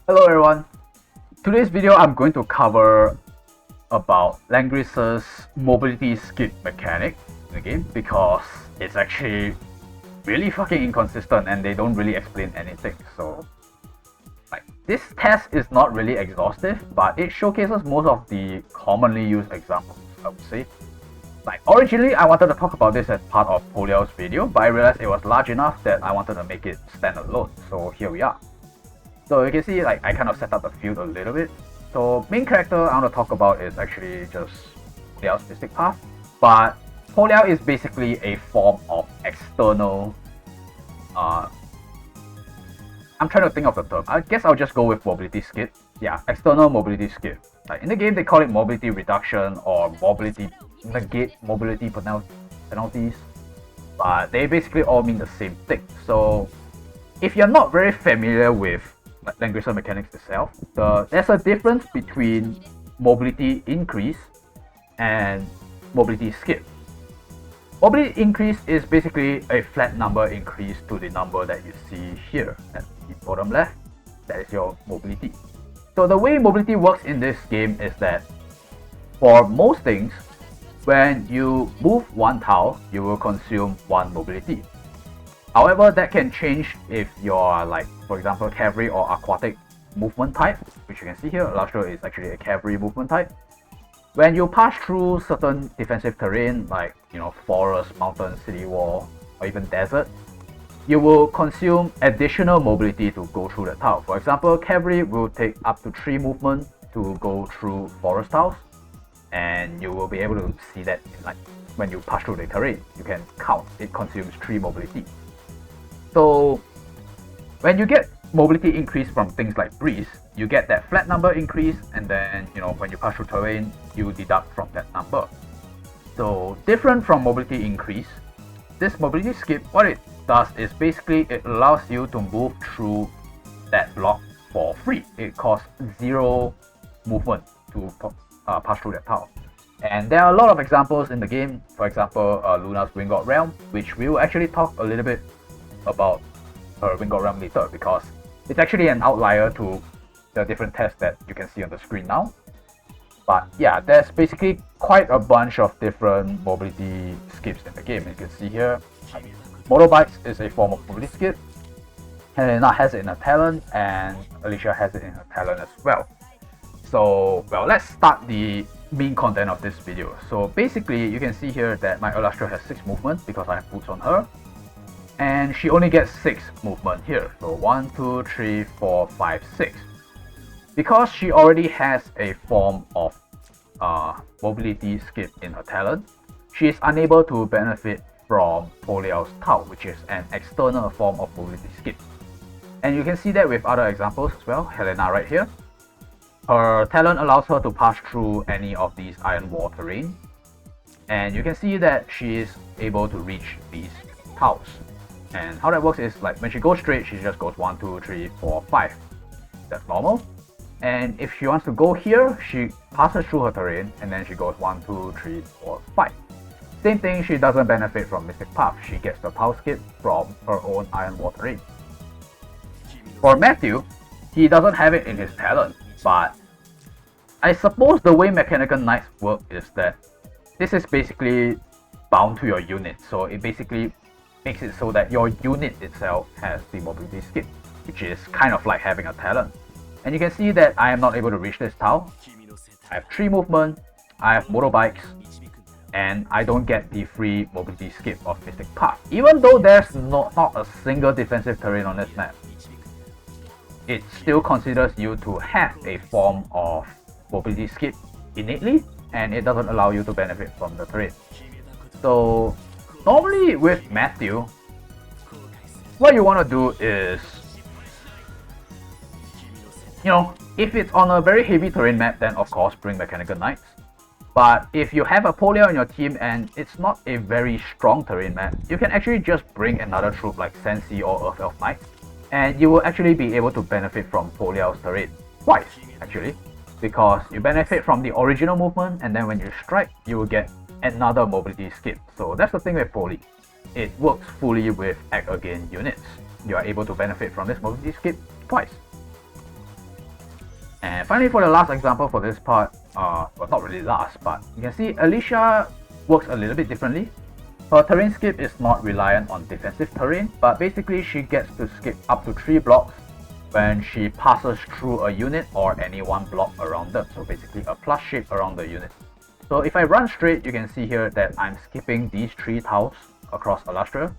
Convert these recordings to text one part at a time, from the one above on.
Hello everyone. Today's video I'm going to cover about Langrisser's mobility skip mechanic in the game because it's actually really fucking inconsistent and they don't really explain anything. So this test is not really exhaustive, but it showcases most of the commonly used examples, I would say. Originally I wanted to talk about this as part of Polyal's video, but I realized it was large enough that I wanted to make it stand alone. So here we are. So you can see I kind of set up the field a little bit. So main character I want to talk about is actually just Polyal's Mystic Path, but Polyal is basically a form of external I'm trying to think of the term. I guess I'll just go with mobility skip. Yeah, external mobility skip. In the game they call it mobility reduction or negate mobility penalties, but they basically all mean the same thing. So if you're not very familiar with Langrisser mechanics itself, there's a difference between mobility increase and mobility skip. Mobility increase is basically a flat number increase to the number that you see here at the bottom left. That is your mobility. So the way mobility works in this game is that for most things, when you move one tile, you will consume one mobility. However, that can change if you're for example, cavalry or aquatic movement type, which you can see here. Langrisser is actually a cavalry movement type. When you pass through certain defensive terrain like forest, mountain, city wall, or even desert, you will consume additional mobility to go through the tile. For example, cavalry will take up to 3 movement to go through forest tiles, and you will be able to see that when you pass through the terrain, you can count it consumes 3 mobility. So when you get mobility increase from things like breeze, you get that flat number increase, and then when you pass through terrain, you deduct from that number. So different from mobility increase, this mobility skip, what it does is basically it allows you to move through that block for free. It costs 0 movement to pass through that tile. And there are a lot of examples in the game. For example, Luna's Winged Realm, which we will actually talk a little bit about her Winged Realm later, because it's actually an outlier to the different tests that you can see on the screen now. But yeah, there's basically quite a bunch of different mobility skips in the game. You can see here, motorbikes is a form of mobility skip. Helena has it in her talent, and Alicia has it in her talent as well. So, well, let's start the main content of this video. So basically, you can see here that my Elastra has 6 movement because I have boots on her. And she only gets 6 movement here. So 1, 2, 3, 4, 5, 6. Because she already has a form of mobility skip in her talent, she is unable to benefit from Polyal's Tau, which is an external form of mobility skip. And you can see that with other examples as well. Helena right here. Her talent allows her to pass through any of these iron wall terrain. And you can see that she is able to reach these tiles. And how that works is when she goes straight, she just goes 1, 2, 3, 4, 5. That's normal. And if she wants to go here, she passes through her terrain and then she goes 1, 2, 3, 4, 5. Same thing, she doesn't benefit from Mystic Path. She gets the tile skip from her own iron wall terrain. For Matthew, he doesn't have it in his talent, but I suppose the way Mechanical Knights work is that this is basically bound to your unit. So it basically makes it so that your unit itself has the mobility skip, which is kind of like having a talent. And you can see that I am not able to reach this tile. I have 3 movement, I have motorbikes, and I don't get the free mobility skip of Mystic Path. Even though there's not a single defensive terrain on this map, it still considers you to have a form of mobility skip innately, and it doesn't allow you to benefit from the terrain. So normally with Matthew, what you want to do is, if it's on a very heavy terrain map, then of course bring Mechanical Knights. But if you have a Polyal on your team and it's not a very strong terrain map, you can actually just bring another troop like Sensi or Earth Elf Knights, and you will actually be able to benefit from Polyal's terrain twice actually, because you benefit from the original movement, and then when you strike, you will get another mobility skip. So that's the thing with Poly. It works fully with Act Again units. You are able to benefit from this mobility skip twice. And finally, for the last example for this part, well, not really last, but you can see Alicia works a little bit differently. Her terrain skip is not reliant on defensive terrain, but basically she gets to skip up to 3 blocks when she passes through a unit or any one block around them. So basically a plus shape around the unit. So if I run straight, you can see here that I'm skipping these 3 tiles across Illustria,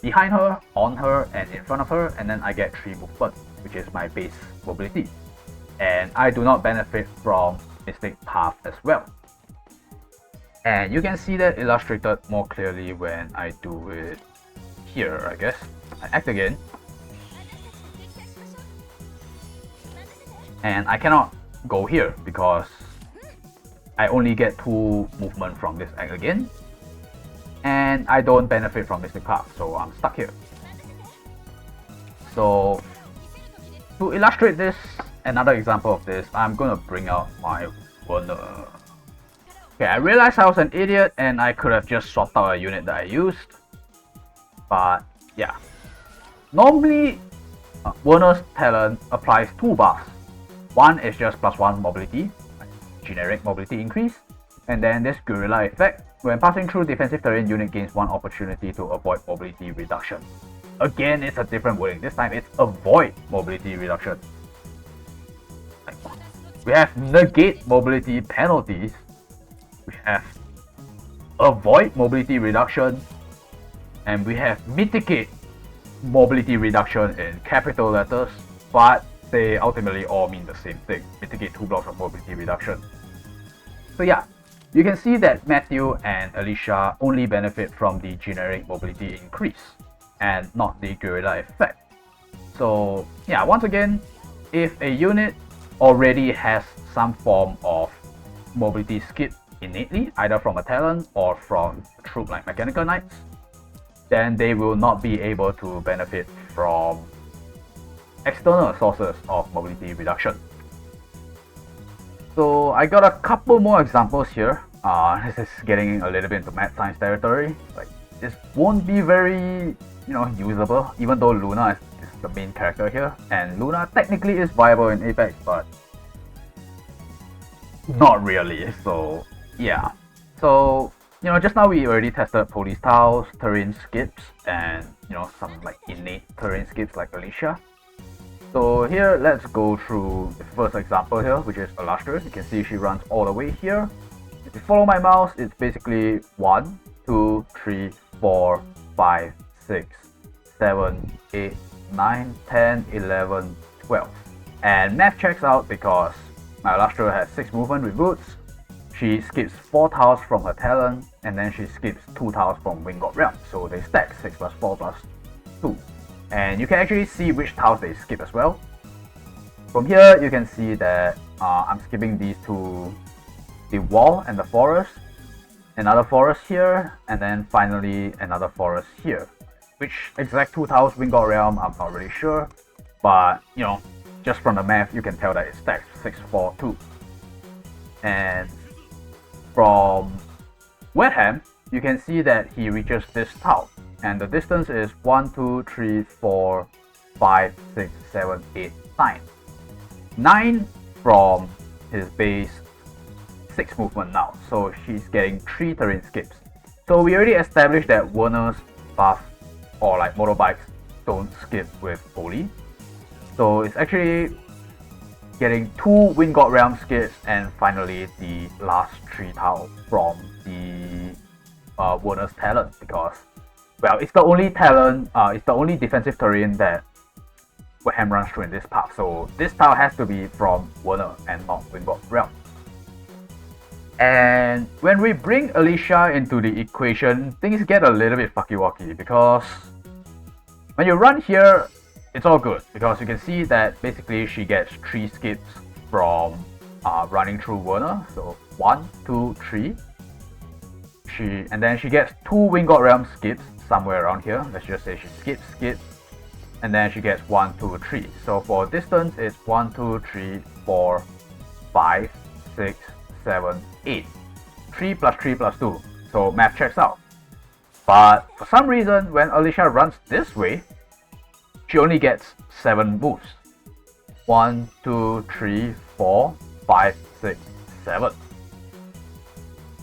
behind her, on her, and in front of her, and then I get 3 movement, which is my base mobility. And I do not benefit from Mystic Path as well. And you can see that illustrated more clearly when I do it here, I guess. I act again. And I cannot go here because I only get 2 movement from this act again. And I don't benefit from Mystic Path, so I'm stuck here. So to illustrate this, another example of this, I'm gonna bring out my Werner. Okay, I realized I was an idiot and I could have just swapped out a unit that I used. But yeah. Normally, Werner's talent applies 2 buffs. One is just +1 mobility, generic mobility increase. And then this Guerrilla effect. When passing through defensive terrain, unit gains 1 opportunity to avoid mobility reduction. Again, it's a different wording. This time it's avoid mobility reduction. We have negate mobility penalties. We have avoid mobility reduction, and we have mitigate mobility reduction in capital letters, but they ultimately all mean the same thing. Mitigate 2 blocks of mobility reduction. So yeah, you can see that Matthew and Alicia only benefit from the generic mobility increase and not the Guerrilla effect. So yeah, once again, if a unit already has some form of mobility skip innately, either from a talent or from a troop like Mechanical Knights, then they will not be able to benefit from external sources of mobility reduction. So I got a couple more examples here. This is getting a little bit into mad science territory. Like, this won't be very, usable, even though Luna is the main character here, and Luna technically is viable in Apex, but not really. So yeah. So just now we already tested police tiles, terrain skips, and some like innate terrain skips like Alicia. So here, let's go through the first example here, which is Illustria. You can see she runs all the way here. If you follow my mouse, it's basically 1, 2, 3, 4, 5, 6, 7, 8, 9, 10, 11, 12. And math checks out because my Illustria has 6 movement with boots. She skips 4 tiles from her talent, and then she skips 2 tiles from Wing God Realm. So they stack 6 plus 4 plus 2. And you can actually see which tiles they skip as well. From here, you can see that I'm skipping these 2, the wall and the forest, another forest here, and then finally another forest here. Which exact 2 tiles Wing God Realm, I'm not really sure, but just from the math, you can tell that it stacks 6, 4, 2. And from Wetham, you can see that he reaches this tile. And the distance is 1, 2, 3, 4, 5, 6, 7, 8, 9. 9 from his base, 6 movement now. So she's getting 3 terrain skips. So we already established that Werner's buff or like motorbikes don't skip with Poly. So it's actually getting 2 Wind God Realm skips and finally the last 3 tiles from the Werner's talent, because well, it's the only talent, it's the only defensive terrain that Wetham runs through in this path. So this tile has to be from Werner and not Wind God Realm. And when we bring Alicia into the equation, things get a little bit fucky-wucky, because when you run here, it's all good, because you can see that basically she gets 3 skips from running through Werner. So 1, 2, 3. And then she gets 2 Wing God Realm skips somewhere around here. Let's just say she skips, and then she gets 1, 2, 3. So for distance, it's 1, 2, 3, 4, 5, 6, 7, 8. 3 plus 3 plus 2. So math checks out. But for some reason, when Alicia runs this way, she only gets 7 moves. 1, 2, 3, 4, 5, 6, 7.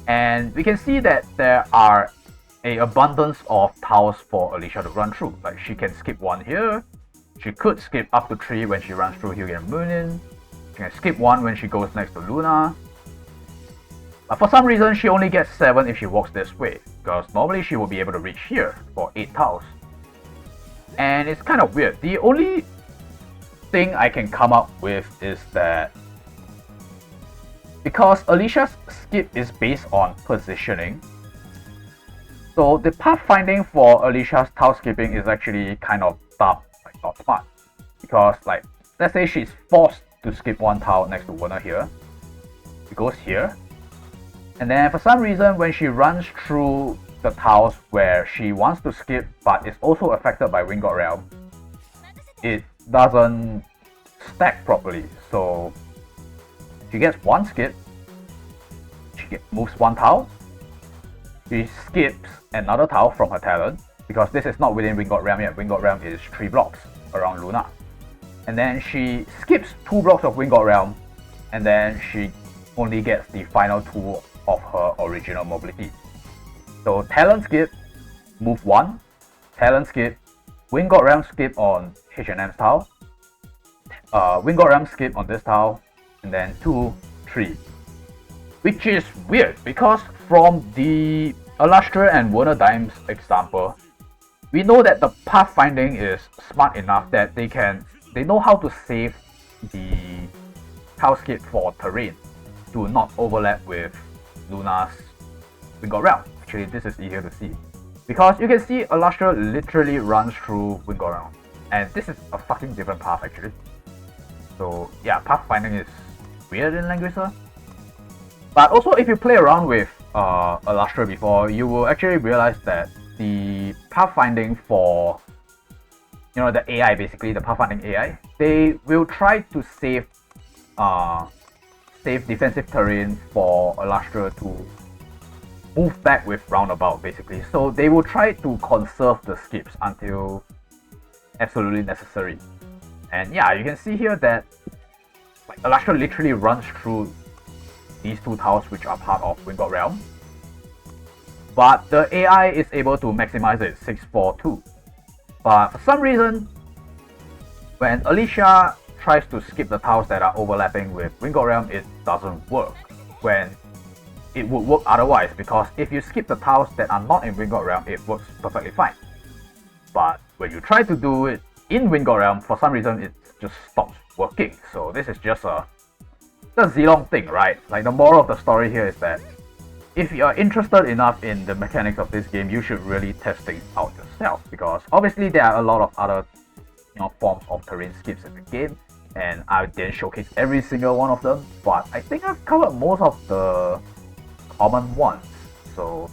And we can see that there are an abundance of tiles for Alicia to run through. Like she can skip 1 here, she could skip up to 3 when she runs through Hyuga and Moonin, she can skip 1 when she goes next to Luna. But for some reason she only gets 7 if she walks this way, because normally she will be able to reach here for 8 tiles. And it's kind of weird. The only thing I can come up with is that because Alicia's skip is based on positioning, so the pathfinding for Alicia's tile skipping is actually kind of dumb, like not smart. Because like, let's say she's forced to skip 1 tile next to Werner here, she goes here, and then for some reason when she runs through the tiles where she wants to skip but is also affected by Wind God Realm, it doesn't stack properly. So she gets 1 skip, she moves 1 tile, she skips another tile from her talent, because this is not within Wind God Realm yet. Wind God Realm is 3 blocks around Luna. And then she skips 2 blocks of Wind God Realm, and then she only gets the final 2 of her original mobility. So talent skip, move 1, talent skip, Wind God Realm skip on H&M's tile, Wind God Realm skip on this tile, and then 2, 3. Which is weird, because from the Illustria and Werner Dimes example, we know that the pathfinding is smart enough that they know how to save the tile skip for terrain to not overlap with Luna's Wind God Realm. Actually, this is easier to see, because you can see Illustria literally runs through Wind God Realm, and this is a fucking different path actually. So yeah, pathfinding is weird in Langrisser. But also, if you play around with Illustria before, you will actually realize that the pathfinding for, you know, the AI, basically the pathfinding AI, they will try to save defensive terrain for Illustria to move back with roundabout, basically. So they will try to conserve the skips until absolutely necessary. And yeah, you can see here that like Illustria literally runs through these 2 tiles which are part of Wind God Realm, but the AI is able to maximize it 6-4-2. But for some reason, when Alicia tries to skip the tiles that are overlapping with Wind God Realm, it doesn't work, when it would work otherwise, because if you skip the tiles that are not in Wind God Realm, it works perfectly fine. But when you try to do it in Wind God Realm, for some reason it just stops working. So this is just the zlong thing, right? Like, the moral of the story here is that if you are interested enough in the mechanics of this game, you should really test things out yourself, because obviously there are a lot of other, you know, forms of terrain skips in the game, and I didn't showcase every single one of them, but I think I've covered most of the common ones. So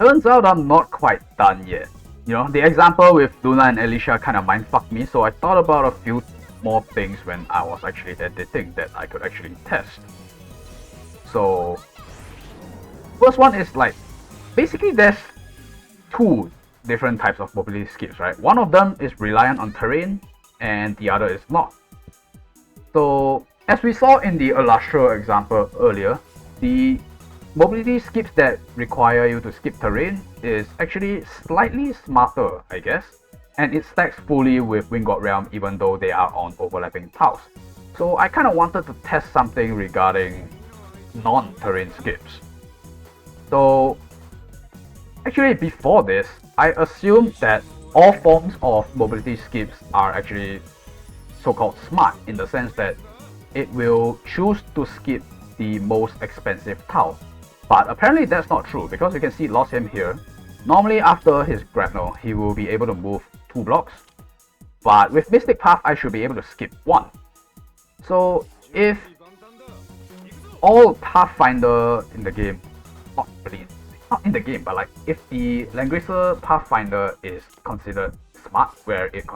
turns out I'm not quite done yet. You know, the example with Luna and Alicia kind of mindfucked me, so I thought about a few more things when I was actually editing that I could actually test. So first one is like, basically there's 2 different types of mobility skips, right? One of them is reliant on terrain and the other is not. So as we saw in the Illustria example earlier, the mobility skips that require you to skip terrain is actually slightly smarter, I guess, and it stacks fully with Wind God Realm even though they are on overlapping tiles. So I kind of wanted to test something regarding non-terrain skips. So actually before this, I assumed that all forms of mobility skips are actually so-called smart, in the sense that it will choose to skip the most expensive tile. But apparently that's not true, because you can see Losshim here. Normally after his grapnel, he will be able to move 2 blocks, but with Mystic Path I should be able to skip 1. So if all Pathfinder in the game, not in the game, but like if the Langrisser Pathfinder is considered smart, where it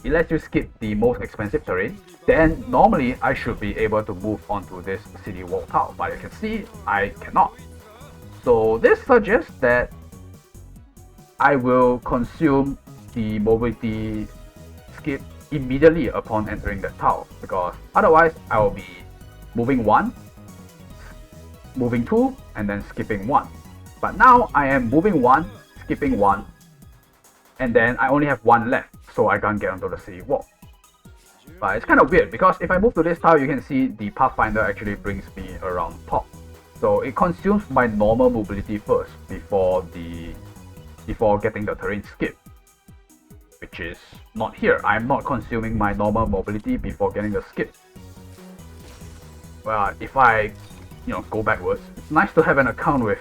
lets you skip the most expensive terrain, then normally I should be able to move onto this city wall tile, but you can see I cannot. So this suggests that I will consume the mobility skip immediately upon entering the tile, because otherwise I will be moving 1, moving 2, and then skipping 1. But now I am moving 1, skipping 1, and then I only have 1 left, so I can't get onto the city wall. But it's kind of weird, because if I move to this tile, you can see the Pathfinder actually brings me around top. So it consumes my normal mobility first before getting the terrain skip, which is not here. I'm not consuming my normal mobility before getting the skip. Well, if I go backwards, it's nice to have an account with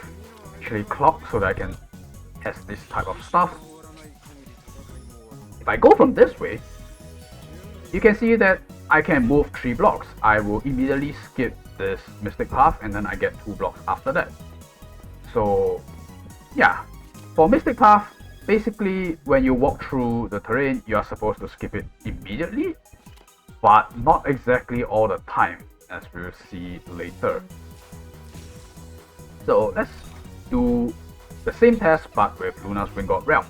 actually clock so that I can test this type of stuff. If I go from this way, you can see that I can move 3 blocks. I will immediately skip this Mystic Path and then I get 2 blocks after that. So yeah, for Mystic Path, basically when you walk through the terrain, you are supposed to skip it immediately, but not exactly all the time, as we'll see later. So let's do the same test but with Luna's Winged Realm.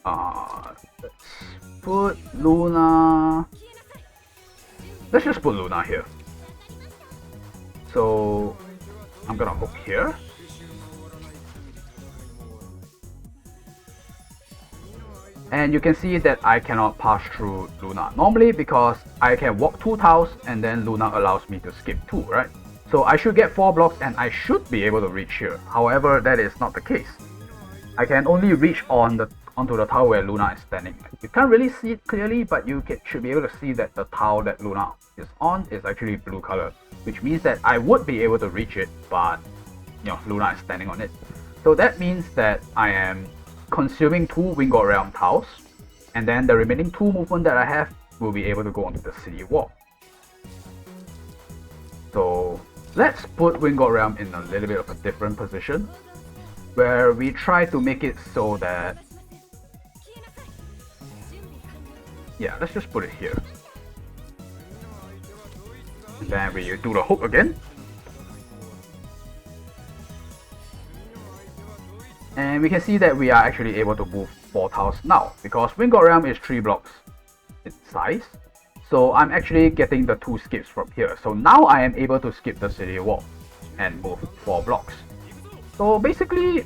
Let's put Luna... Let's just put Luna here. So I'm gonna hook here. And you can see that I cannot pass through Luna normally because I can walk 2 tiles and then Luna allows me to skip 2, right? So I should get 4 blocks and I should be able to reach here. However, that is not the case. I can only reach onto the tile where Luna is standing. You can't really see it clearly, but you should be able to see that the tile that Luna is on is actually blue color, which means that I would be able to reach it, but Luna is standing on it. So that means that I am consuming 2 Winged Realm tiles, and then the remaining 2 movement that I have will be able to go onto the city wall. So let's put Winged Realm in a little bit of a different position, where we try to make it so that, yeah, let's just put it here. And then we do the hook again. And we can see that we are actually able to move 4 tiles now, because Winged Realm is 3 blocks in size. So I'm actually getting the 2 skips from here. So now I am able to skip the city wall and move 4 blocks. So basically,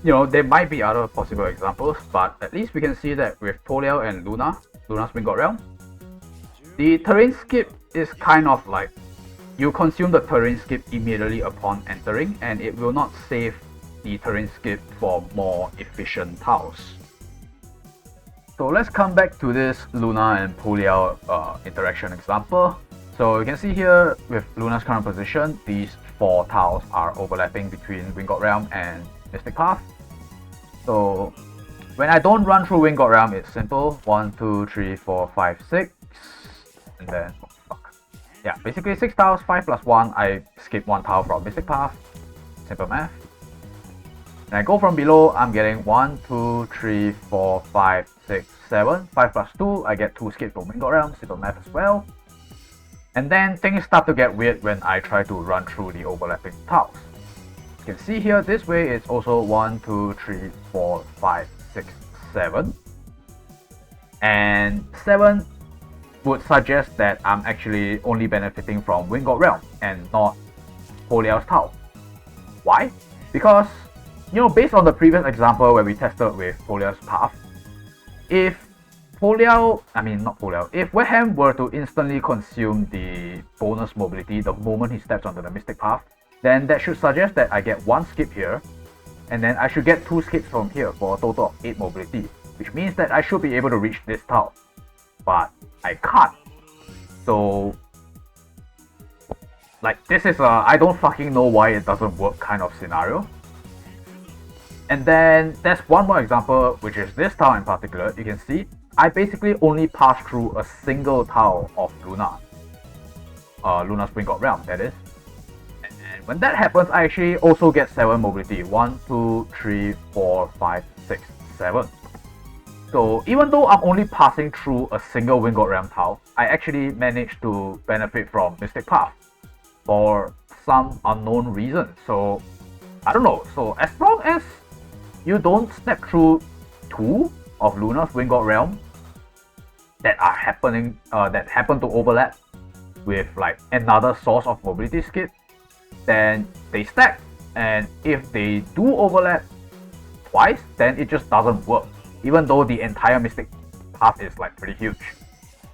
there might be other possible examples, but at least we can see that with Polyal and Luna's Winged Realm, the terrain skip is kind of like you consume the terrain skip immediately upon entering, and it will not save the terrain skip for more efficient tiles. So let's come back to this Luna and Polyal interaction example. So you can see here with Luna's current position, these 4 tiles are overlapping between Winged Realm and Mystic Path. So when I don't run through Winged Realm, it's simple. 1, 2, 3, 4, 5, 6, and then yeah, basically 6 tiles, 5 plus 1. I skip 1 tile from Mystic Path. Simple math. And I go from below, I'm getting 1, 2, 3, 4, 5, 6, 7. 5 plus 2, I get 2 skips from Winged Realm. Simple math as well. And then things start to get weird when I try to run through the overlapping tiles. You can see here, this way it's also 1, 2, 3, 4, 5, 6, 7. And 7 would suggest that I'm actually only benefiting from Winged Realm and not Polyal's tile. Why? Because, based on the previous example where we tested with Polyal's path, if Weham were to instantly consume the bonus mobility the moment he steps onto the Mystic Path, then that should suggest that I get 1 skip here, and then I should get 2 skips from here for a total of 8 mobility, which means that I should be able to reach this tile. But I can't. So, this is a I don't fucking know why it doesn't work kind of scenario. And then there's one more example, which is this tile in particular. You can see I basically only pass through a single tile of Luna's Winged Realm, that is. And when that happens, I actually also get 7 mobility. 1, 2, 3, 4, 5, 6, 7. So even though I'm only passing through a single Winged Realm tile, I actually managed to benefit from Mystic Path for some unknown reason. So I don't know. So as long as you don't step through 2 of Luna's Winged Realm that are that happen to overlap with like another source of mobility skip, then they stack. And if they do overlap twice, then it just doesn't work, even though the entire Mystic Path is like pretty huge.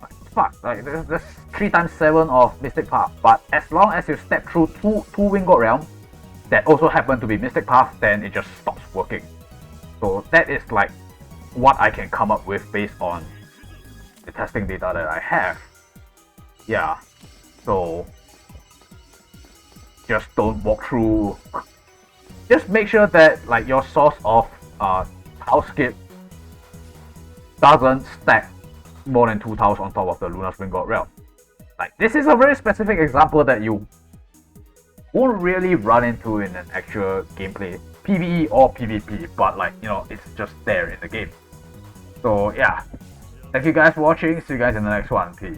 Like, fuck, like there's 3 times 7 of Mystic Path, but as long as you step through two Winged Realm that also happen to be Mystic Path, then it just stops working. So that is like what I can come up with based on the testing data that I have. Yeah, so just don't walk through. Just make sure that like your source of tile skip doesn't stack more than 2 tiles on top of the Luna's Winged Realm. Like, this is a very specific example that you won't really run into in an actual gameplay, PvE or PvP, but like, you know, it's just there in the game. So yeah, thank you guys for watching, see you guys in the next one, peace.